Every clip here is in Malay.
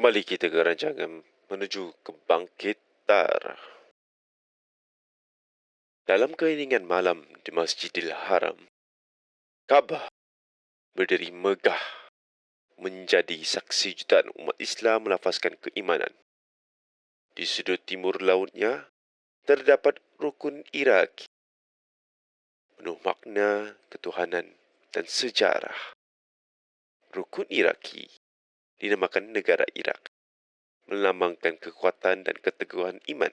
Kembali kita ke rancangan menuju ke Bangkit Tar. Dalam keheningan malam di Masjidil Haram, Kaabah berdiri megah menjadi saksi jutaan umat Islam melafazkan keimanan. Di sudut timur lautnya terdapat rukun Iraki, penuh makna, ketuhanan dan sejarah. Rukun Iraki dinamakan negara Irak, melambangkan kekuatan dan keteguhan iman.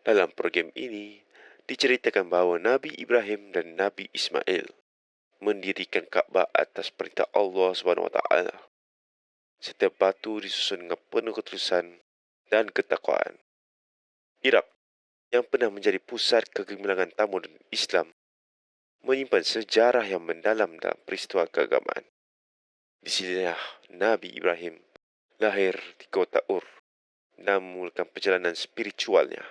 Dalam program ini, diceritakan bahawa Nabi Ibrahim dan Nabi Ismail mendirikan Kaabah atas perintah Allah SWT. Setiap batu disusun dengan penuh ketulusan dan ketakwaan. Irak, yang pernah menjadi pusat kegemilangan tamadun Islam, menyimpan sejarah yang mendalam dalam peristiwa keagamaan. Di sinilah Nabi Ibrahim lahir di kota Ur dan memulakan perjalanan spiritualnya.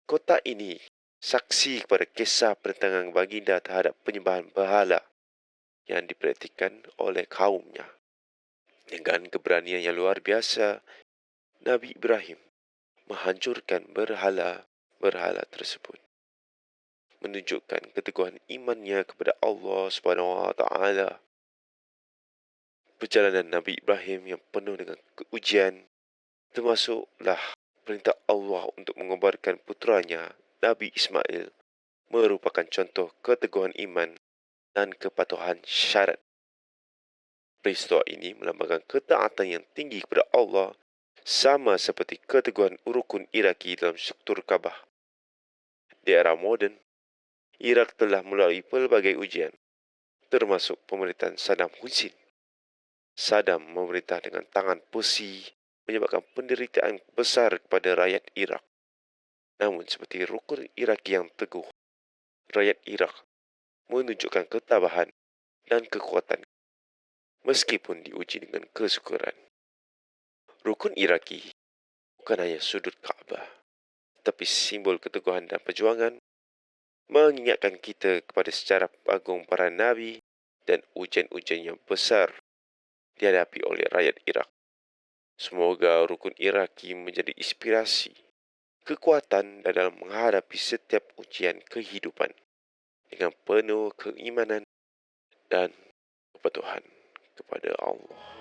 Kota ini saksi kepada kisah penentangan baginda terhadap penyembahan berhala yang dipraktikkan oleh kaumnya. Dengan keberanian yang luar biasa, Nabi Ibrahim menghancurkan berhala-berhala tersebut, menunjukkan keteguhan imannya kepada Allah SWT. Perjalanan Nabi Ibrahim yang penuh dengan keujian, termasuklah perintah Allah untuk mengobarkan putranya Nabi Ismail, merupakan contoh keteguhan iman dan kepatuhan syarat. Peristiwa ini melambangkan ketaatan yang tinggi kepada Allah, sama seperti keteguhan rukun Iraki dalam struktur Kaabah. Di era moden, Irak telah melalui pelbagai ujian, termasuk pemerintahan Saddam Hussein. Saddam memerintah dengan tangan besi, menyebabkan penderitaan besar kepada rakyat Irak. Namun seperti rukun Iraki yang teguh, rakyat Irak menunjukkan ketabahan dan kekuatan meskipun diuji dengan kesukaran. Rukun Iraki bukan hanya sudut Kaabah, tetapi simbol keteguhan dan perjuangan, mengingatkan kita kepada sejarah agung para nabi dan ujian-ujian yang besar dihadapi oleh rakyat Irak. Semoga rukun Iraki menjadi inspirasi, kekuatan dalam menghadapi setiap ujian kehidupan dengan penuh keimanan dan kepatuhan kepada Allah.